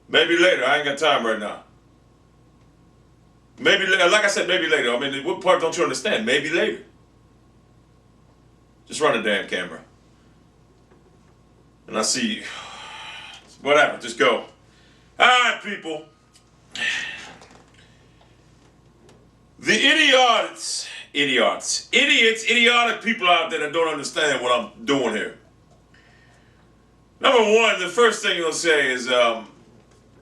Maybe later. I ain't got time right now. Maybe, like I said, maybe later. I mean, what part don't you understand? Maybe later. Just run the damn camera. And I see, whatever, just go. All right, people. The idiotic people out there that don't understand what I'm doing here. Number one, the first thing you'll say is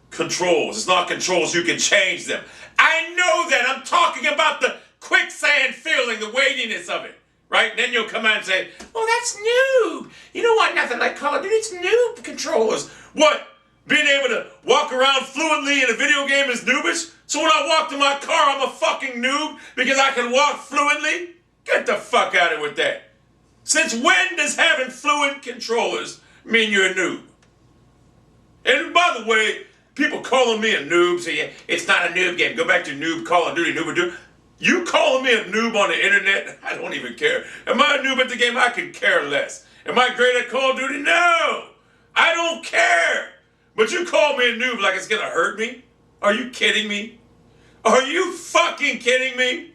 controls. It's not controls, you can change them. I know that. I'm talking about the quicksand feeling, the weightiness of it. Right? And then you'll come out and say, oh, that's noob. You know what? Nothing like Call of Duty. It's noob controllers. What? Being able to walk around fluently in a video game is noobish? So when I walk to my car, I'm a fucking noob because I can walk fluently? Get the fuck out of it with that. Since when does having fluent controllers mean you're a noob? And by the way, people calling me a noob, say, it's not a noob game. Go back to noob, Call of Duty, noob or do. You calling me a noob on the internet? I don't even care. Am I a noob at the game? I could care less. Am I great at Call of Duty? No. I don't care. But you call me a noob like it's gonna hurt me? Are you kidding me? Are you fucking kidding me?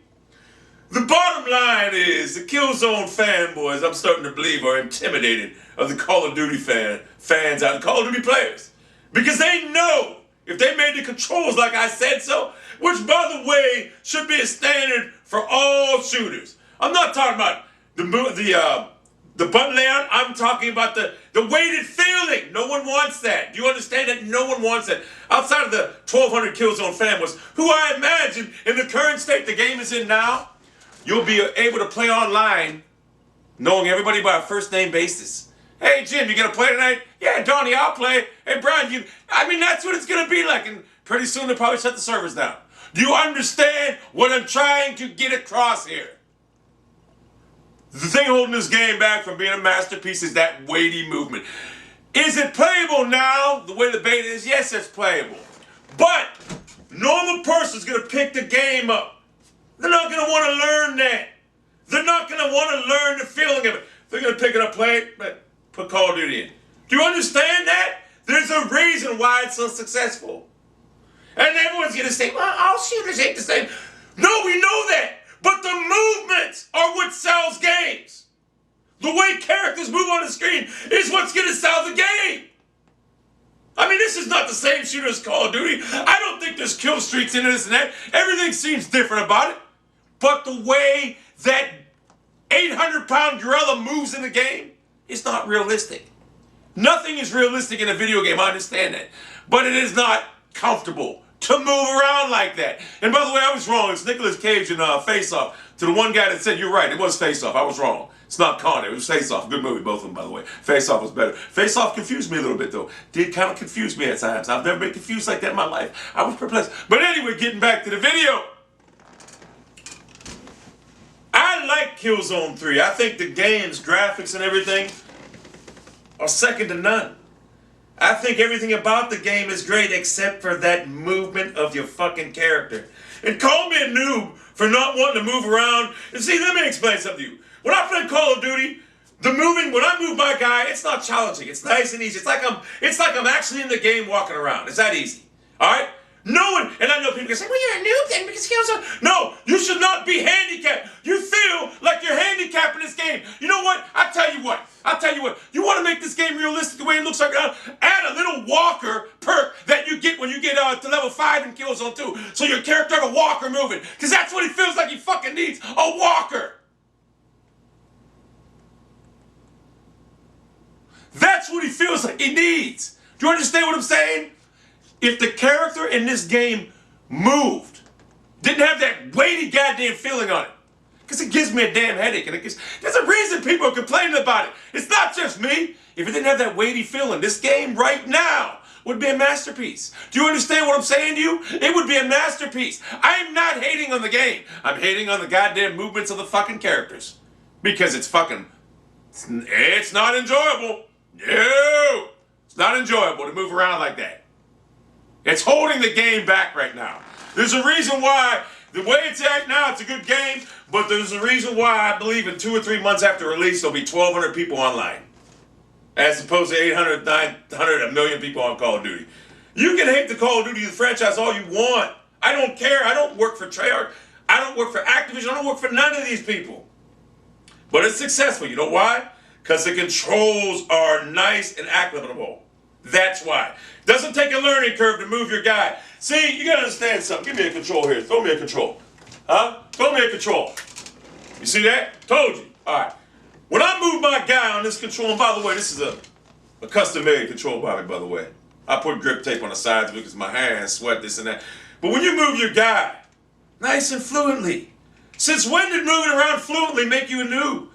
The bottom line is the Killzone fanboys, I'm starting to believe, are intimidated of the Call of Duty fans out, Call of Duty players. Because they know if they made the controls like I said so, which by the way should be a standard for all shooters. I'm not talking about the button layout. I'm talking about the weighted feeling. No one wants that. Do you understand that? No one wants that. Outside of the 1,200 Killzone fanboys, who I imagine in the current state the game is in now, you'll be able to play online knowing everybody by a first name basis. Hey, Jim, you gonna play tonight? Yeah, Donnie, I'll play. Hey, Brian, that's what it's gonna be like. And pretty soon they'll probably shut the servers down. Do you understand what I'm trying to get across here? The thing holding this game back from being a masterpiece is that weighty movement. Is it playable now, the way the beta is? Yes, it's playable. But normal person's gonna pick the game up. They're not gonna wanna learn that. They're not gonna wanna learn the feeling of it. They're gonna pick it up, play it, but put Call of Duty in. Do you understand that? There's a reason why it's so successful. And everyone's gonna say, well, all shooters ain't the same. No, we know that. But the movements are what sells games. The way characters move on the screen is what's gonna sell the game. I mean, this is not the same shooter as Call of Duty. I don't think there's kill streaks in this and that. Everything seems different about it. But the way that 800-pound gorilla moves in the game, it's not realistic. Nothing is realistic in a video game, I understand that. But it is not comfortable to move around like that. And by the way, I was wrong. It's Nicolas Cage in Face Off. To the one guy that said, you're right, it was Face Off. I was wrong. It's not Con, it was Face Off. Good movie, both of them, by the way. Face Off was better. Face Off confused me a little bit, though. Did kind of confuse me at times. I've never been confused like that in my life. I was perplexed. But anyway, getting back to the video. I like Killzone 3. I think the game's graphics and everything are second to none. I think everything about the game is great except for that movement of your fucking character. And call me a noob for not wanting to move around. And see, let me explain something to you. When I play Call of Duty, when I move my guy, it's not challenging. It's nice and easy. It's like I'm actually in the game walking around. It's that easy. All right? No one, and I know people can say, well, you're a noob then because Killzone. No, you should not be handicapped. You feel like you're handicapped in this game. You know what? I'll tell you what. You want to make this game realistic the way it looks like, add a little walker perk that you get when you get to level 5 in Killzone 2. So your character have a walker moving. Because that's what he feels like he fucking needs, a walker. That's what he feels like he needs. Do you understand what I'm saying? If the character in this game moved, didn't have that weighty goddamn feeling on it, because it gives me a damn headache, and there's a reason people are complaining about it. It's not just me. If it didn't have that weighty feeling, this game right now would be a masterpiece. Do you understand what I'm saying to you? It would be a masterpiece. I'm not hating on the game. I'm hating on the goddamn movements of the fucking characters, because it's not enjoyable. No, it's not enjoyable to move around like that. It's holding the game back right now. There's a reason why, the way it's at now, it's a good game, but there's a reason why I believe in 2 or 3 months after release, there'll be 1,200 people online. As opposed to 800, 900, a million people on Call of Duty. You can hate the Call of Duty franchise all you want. I don't care. I don't work for Treyarch. I don't work for Activision. I don't work for none of these people. But it's successful. You know why? Because the controls are nice and applicable. That's why. Doesn't take a learning curve to move your guy. See, you got to understand something. Give me a control here. Throw me a control. Huh? Throw me a control. You see that? Told you. All right. When I move my guy on this control, and by the way, this is a custom-made control by me, by the way. I put grip tape on the sides because my hands sweat, this and that. But when you move your guy, nice and fluently. Since when did moving around fluently make you a noob?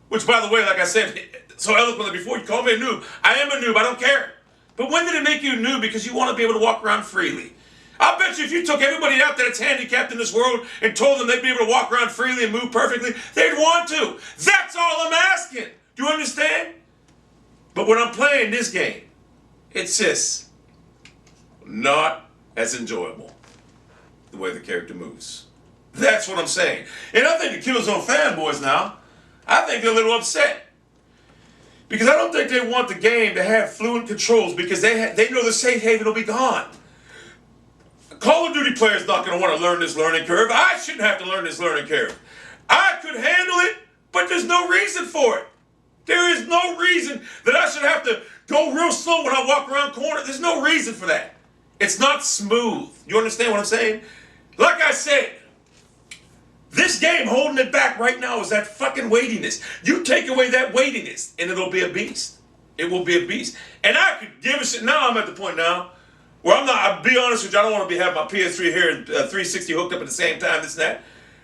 Which, by the way, like I said so eloquently before, you call me a noob. I am a noob, I don't care. But when did it make you a noob? Because you want to be able to walk around freely. I bet you if you took everybody out there that's handicapped in this world and told them they'd be able to walk around freely and move perfectly, they'd want to. That's all I'm asking. Do you understand? But when I'm playing this game, it's just not as enjoyable the way the character moves. That's what I'm saying. And I think the Killzone fanboys now, I think they're a little upset. Because I don't think they want the game to have fluent controls because they know the safe haven will be gone. Call of Duty player's not going to want to learn this learning curve. I shouldn't have to learn this learning curve. I could handle it, but there's no reason for it. There is no reason that I should have to go real slow when I walk around corners. There's no reason for that. It's not smooth. You understand what I'm saying? Like I said, this game holding it back right now is that fucking weightiness. You take away that weightiness and it'll be a beast. It will be a beast. And I could give a shit. Now I'm at the point now where I'll be honest with you, I don't want to have my PS3 here and 360 hooked up at the same time, this and that.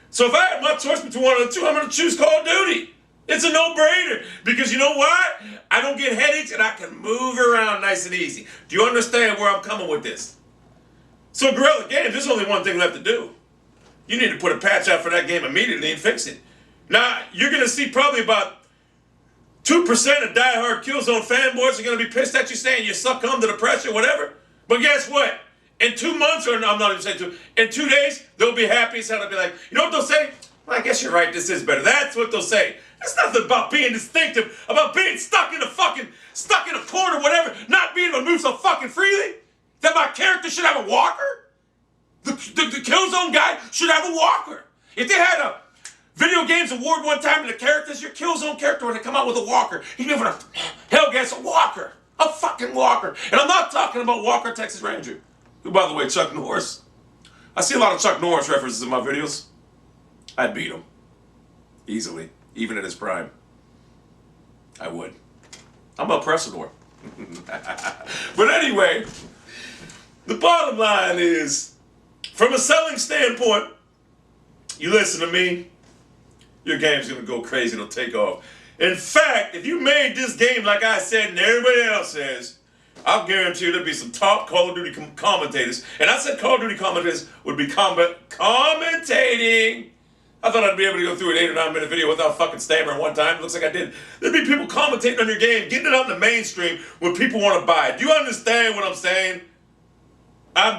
So if I had my choice between one of the two, I'm going to choose Call of Duty. It's a no-brainer. Because you know what? I don't get headaches and I can move around nice and easy. Do you understand where I'm coming with this? So Guerrilla Games, there's only one thing left to do. You need to put a patch out for that game immediately and fix it. Now, you're going to see probably about 2% of diehard Killzone fanboys are going to be pissed at you saying you succumb to the pressure, whatever. But guess what? In 2 months, or no, I'm not even saying 2, in 2 days, they'll be happy as hell. They'll be like, you know what they'll say? Well, I guess you're right, this is better. That's what they'll say. It's nothing about being distinctive, about being stuck in a corner, whatever, not being able to move so fucking freely. That my character should have a walker? The Killzone guy should have a walker. If they had a video games award one time and the characters, your Killzone character, when they come out with a walker, he'd be able to hell gas a walker. A fucking walker. And I'm not talking about Walker Texas Ranger. Who, by the way, Chuck Norris. I see a lot of Chuck Norris references in my videos. I'd beat him. Easily. Even at his prime. I would. I'm a Pressador. But anyway, the bottom line is, from a selling standpoint, you listen to me, your game's going to go crazy. It'll take off. In fact, if you made this game like I said and everybody else says, I'll guarantee you there'll be some top Call of Duty commentators. And I said Call of Duty commentators would be commentating. I thought I'd be able to go through an 8 or 9 minute video without fucking stammering one time. It looks like I did. There'd be people commentating on your game, getting it out in the mainstream when people want to buy it. Do you understand what I'm saying?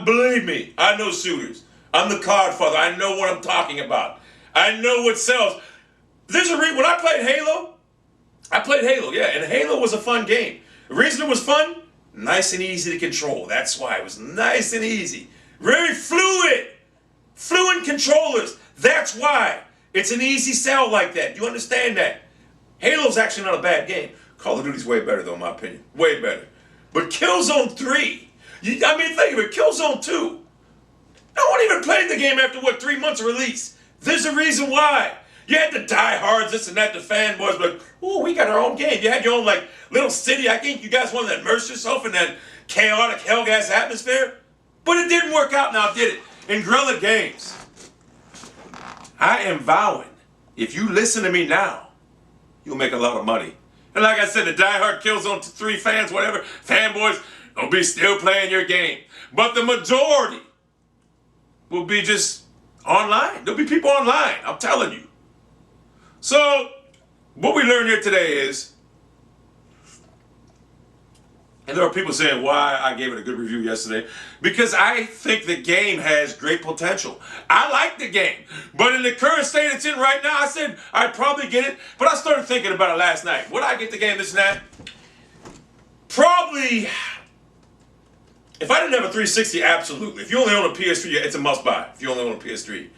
Believe me, I know shooters. I'm the card father. I know what I'm talking about. I know what sells. There's a reason. When I played Halo, yeah, and Halo was a fun game. The reason it was fun, nice and easy to control. That's why it was nice and easy. Very fluid. Fluid controllers. That's why. It's an easy sell like that. Do you understand that? Halo's actually not a bad game. Call of Duty's way better though, in my opinion. Way better. But Killzone 3, think of it, Killzone 2. No one even played the game after, 3 months of release. There's a reason why. You had the diehards, this and that, the fanboys, but ooh, we got our own game. You had your own little city. I think you guys wanted to immerse yourself in that chaotic hellgas atmosphere. But it didn't work out now, did it? In Guerrilla Games, I am vowing, if you listen to me now, you'll make a lot of money. And like I said, the diehard Killzone 3 fans, whatever, fanboys, will be still playing your game. But the majority will be just online. There'll be people online, I'm telling you. So, what we learned here today is, and there are people saying why I gave it a good review yesterday, because I think the game has great potential. I like the game, but in the current state it's in right now, I said I'd probably get it, but I started thinking about it last night. Would I get the game, this and that? Probably If I didn't have a 360, absolutely. If you only own a PS3, it's a must-buy. If you only own a PS3.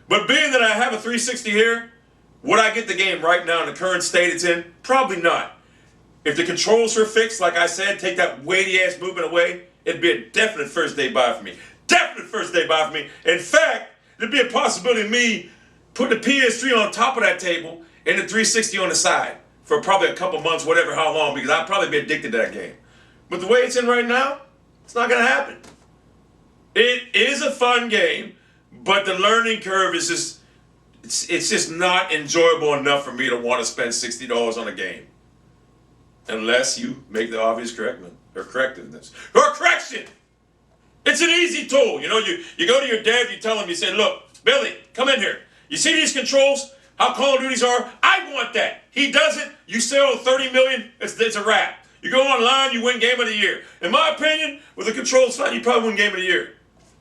But being that I have a 360 here, would I get the game right now in the current state it's in? Probably not. If the controls are fixed, like I said, take that weighty-ass movement away, it'd be a definite first-day buy for me. Definite first-day buy for me. In fact, there'd be a possibility of me putting the PS3 on top of that table and the 360 on the side for probably a couple months, whatever, how long, because I'd probably be addicted to that game. But the way it's in right now, it's not going to happen. It is a fun game, but the learning curve is just, it's just not enjoyable enough for me to want to spend $60 on a game. Unless you make the obvious correctness, or correctiveness, or correction. It's an easy tool. You know, you go to your dev, you tell him, you say, look, Billy, come in here. You see these controls? How Call of Duties are? I want that. He does it. You sell 30 million, it's a wrap. You go online, you win Game of the Year. In my opinion, with the controls fine, you probably win Game of the Year.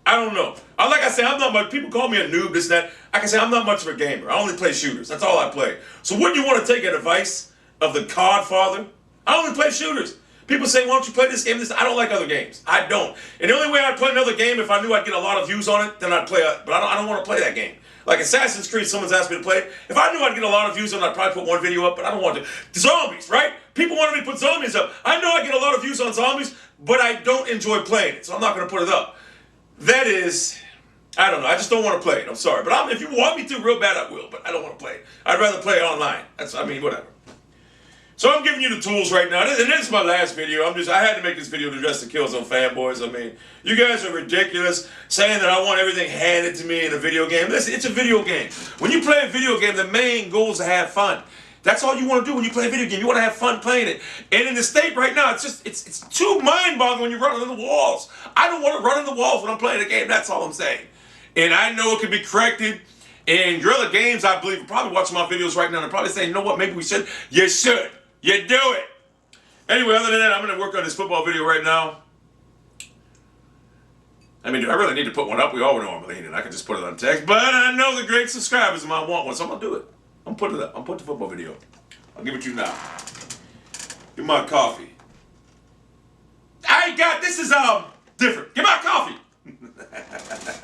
I don't know. Like I say, I'm not much. People call me a noob, this, that. I can say I'm not much of a gamer. I only play shooters. That's all I play. So wouldn't you want to take advice of the Codfather? I only play shooters. People say, why don't you play this game? I don't like other games. I don't. And the only way I'd play another game, if I knew I'd get a lot of views on it, then I'd play it. But I don't want to play that game. Like Assassin's Creed, someone's asked me to play it. If I knew I'd get a lot of views on it, I'd probably put one video up, but I don't want to. Zombies, right? People wanted me to put zombies up. I know I get a lot of views on zombies, but I don't enjoy playing it, so I'm not going to put it up. That is, I don't know. I just don't want to play it. I'm sorry. But if you want me to real bad, I will, but I don't want to play it. I'd rather play it online. Whatever. So I'm giving you the tools right now. And this is my last video. I had to make this video to address the Killzone fanboys. You guys are ridiculous saying that I want everything handed to me in a video game. Listen, it's a video game. When you play a video game, the main goal is to have fun. That's all you want to do when you play a video game. You want to have fun playing it. And in the state right now, it's too mind-boggling when you're running on the walls. I don't want to run on the walls when I'm playing a game. That's all I'm saying. And I know it can be corrected. And Guerrilla Games, I believe, are probably watching my videos right now and probably saying, you know what, maybe we should. You should. You do it. Anyway, other than that, I'm going to work on this football video right now. I really need to put one up. We all would normally need it. I can just put it on text. But I know the great subscribers might want one, so I'm going to do it. I'm putting it up. I'm putting the football video. I'll give it to you now. Give my coffee. This is different. Give my coffee.